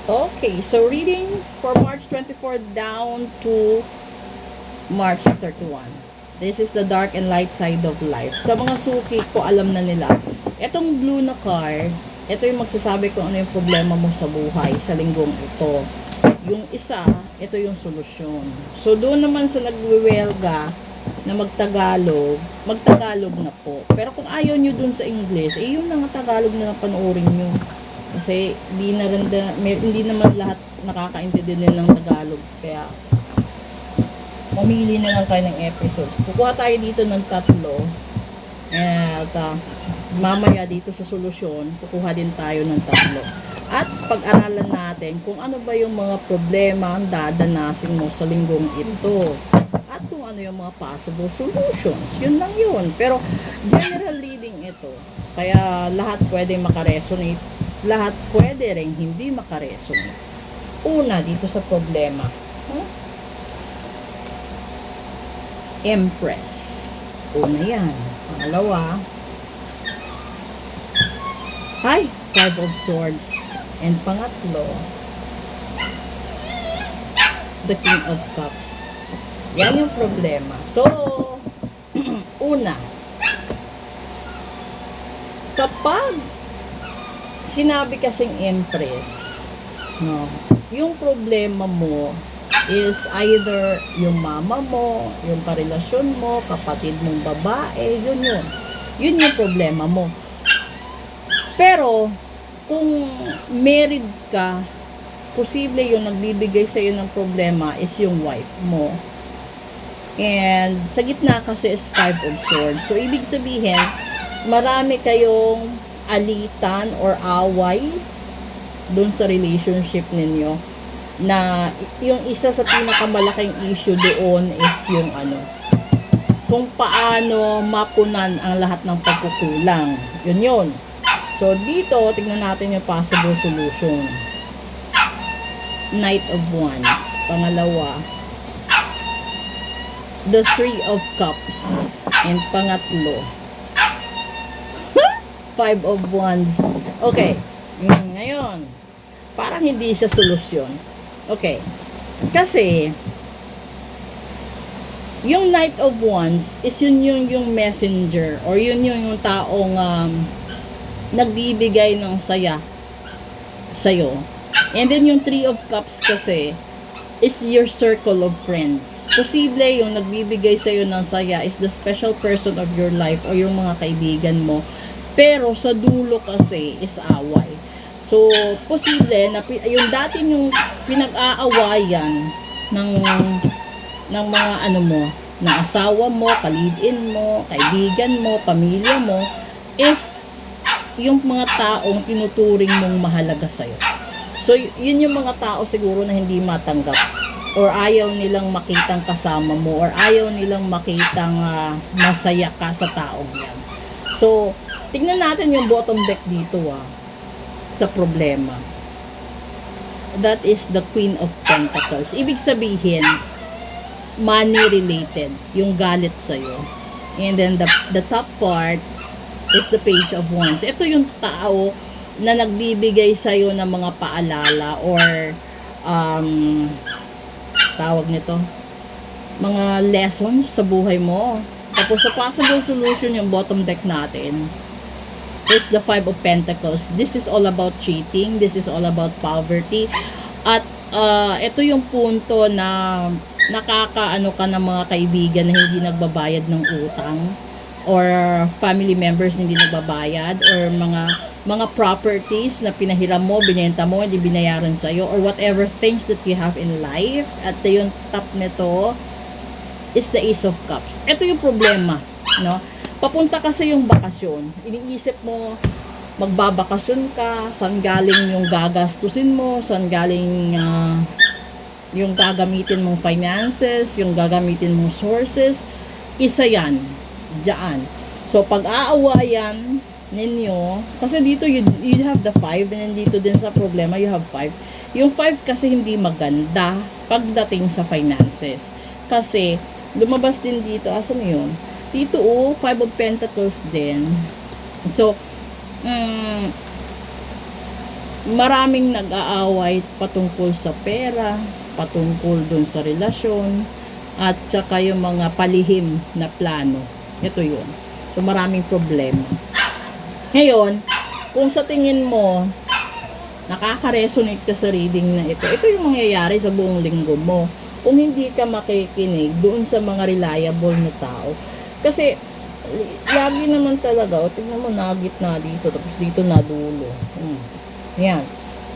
Okay, so reading for March 24 down to March 31. This is the dark and light side of life. Sa mga suki ko, alam na nila. Itong blue na card, ito yung magsasabi kung ano yung problema mo sa buhay sa linggong ito. Yung isa, ito yung solusyon. So, doon naman sa nagwiwelga na magtagalog na po. Pero kung ayaw nyo dun sa English, eh yun na nga Tagalog na panoorin nyo. Kasi hindi naman lahat nakakaintindi din ng Tagalog. Kaya, mamili na lang kayo ng episodes. Kukuha tayo dito ng 3. At mamaya dito sa solusyon, kukuha din tayo ng 3. At pag-aralan natin kung ano ba yung mga problema ang dadanasin mo sa linggong ito. At kung ano yung mga possible solutions. Yun lang yun. Pero general reading ito. Kaya lahat pwede makaresonate. Lahat pwede rin hindi makaresonate. Una, dito sa problema. Empress. Una yan. Pangalawa. Hi, 5 of Swords. And pangatlo, the King of Cups. Yan yung problema. So, una, kapag sinabi kasing Empress, no, yung problema mo is either yung mama mo, yung karelasyon mo, kapatid mong babae, yun. Yun yung problema mo. Pero, kung married ka, posible yung nagbibigay sa iyo ng problema is yung wife mo. And sa gitna kasi is 5 of Swords. So, ibig sabihin, marami kayong alitan or away dun sa relationship ninyo, na yung isa sa pinakamalaking issue doon is yung kung paano mapunan ang lahat ng pagkukulang. Yun. So, dito, tignan natin yung possible solution. Knight of Wands. Pangalawa, the 3 of Cups. And pangatlo, 5 of Wands. Okay. Ngayon, parang hindi siya solusyon. Okay. Kasi, yung Knight of Wands is yun yung messenger or yun yung taong nagbibigay ng saya sa'yo. And then yung 3 of Cups kasi is your circle of friends. Posible yung nagbibigay sa'yo ng saya is the special person of your life or yung mga kaibigan mo. Pero sa dulo kasi is away. So, posible na yung dati yung pinag-aawayan ng mga ng asawa mo, kalibin mo, kaibigan mo, pamilya mo, is yung mga taong tinuturing mong mahalaga sa'yo. So, yun yung mga tao siguro na hindi matanggap or ayaw nilang makitang kasama mo or ayaw nilang makitang masaya ka sa taong yan. So, tingnan natin yung bottom deck dito sa problema. That is the Queen of Pentacles. Ibig sabihin, money related, yung galit sa'yo. And then the top part is the Page of Wands. Ito yung tao na nagbibigay sa'yo ng mga paalala or tawag nito, mga lessons sa buhay mo. Tapos sa possible solution, yung bottom deck natin is the 5 of Pentacles. This is all about cheating. This is all about poverty. At ito yung punto na nakakaano ka ng mga kaibigan na hindi nagbabayad ng utang, or family members na hindi nagbabayad, or mga properties na pinahiram mo, binenta mo, hindi binayaran sa'yo, or whatever things that you have in life. At yung top nito is the Ace of Cups. Ito yung problema, no? Papunta kasi yung bakasyon. Iniisip mo, magbabakasyon ka, saan galing yung gagastusin mo, saan galing yung gagamitin mong finances, yung gagamitin mong sources. Isa yan, dyan. So, pag-aawayan ninyo, kasi dito you have the 5, and then dito din sa problema you have 5. Yung 5 kasi hindi maganda pagdating sa finances. Kasi, lumabas din dito, asan yun? Dito 5 of Pentacles din. So, maraming nag-aaway patungkol sa pera, patungkol dun sa relasyon, at saka yung mga palihim na plano. Ito yun. So, maraming problema. Ngayon, kung sa tingin mo, nakaka-resonate ka sa reading na ito yung mangyayari sa buong linggo mo. Kung hindi ka makikinig doon sa mga reliable na tao. Kasi, lagi naman talaga, tingnan mo, nagitna dito, tapos dito na dulo. Yan.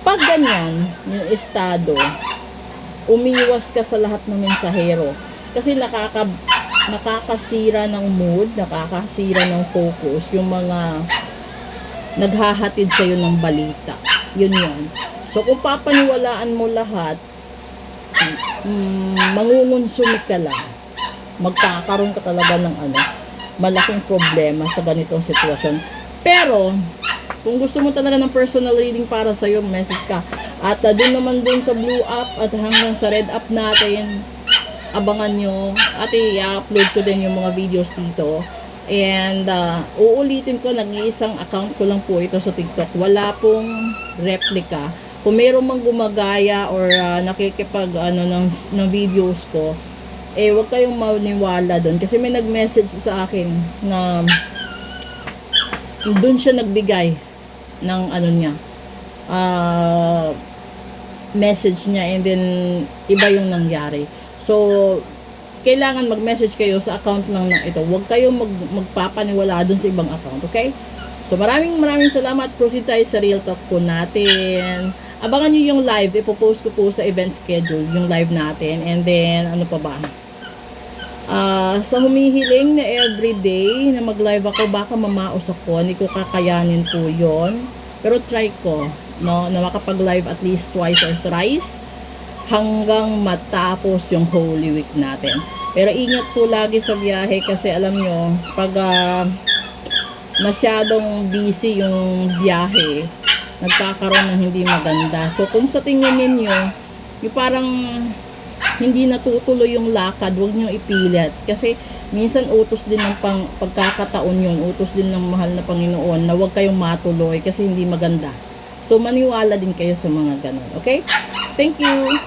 Pag ganyan, yung estado, umiwas ka sa lahat ng mensahero. Kasi nakakasira ng mood, nakakasira ng focus, yung mga naghahatid sa'yo ng balita. Yun yan. So, kung papaniwalaan mo lahat, mangungunsumi ka lang. Magkakaroon ka talaga ng malaking problema sa ganitong sitwasyon. Pero, kung gusto mo talaga ng personal reading para sa'yo, message ka. At doon naman dun sa blue app at hanggang sa red app natin, abangan nyo. At i-upload ko din yung mga videos dito. And uulitin ko, nag-iisang account ko lang po ito sa TikTok. Wala pong replica. Kung meron mang gumagaya or nakikipag ng videos ko, wag kayong maniwala doon. Kasi may nag-message sa akin na doon siya nagbigay ng niya, message niya, and then iba yung nangyari. So, kailangan mag-message kayo sa account lang na ito. Huwag kayong magpapaniwala dun sa ibang account, okay? So, maraming salamat. Proceed tayo sa real talk po natin. Abangan nyo yung live. Ipopost ko po sa event schedule yung live natin. And then, ano pa ba? Sa humihiling na everyday na mag-live ako, baka mamaos ako. Hindi ko kakayanin po yon. Pero try ko, no, na makapag-live at least twice or thrice hanggang matapos yung Holy Week natin. Pero ingat po lagi sa biyahe kasi alam nyo, pag masyadong busy yung biyahe, nagkakaroon ng hindi maganda. So kung sa tingin ninyo, yung parang hindi natutuloy yung lakad, huwag nyo ipilit. Kasi minsan utos din ng pagkakataon yun, utos din ng mahal na Panginoon na huwag kayong matuloy kasi hindi maganda. So maniwala din kayo sa mga ganun. Okay? Thank you!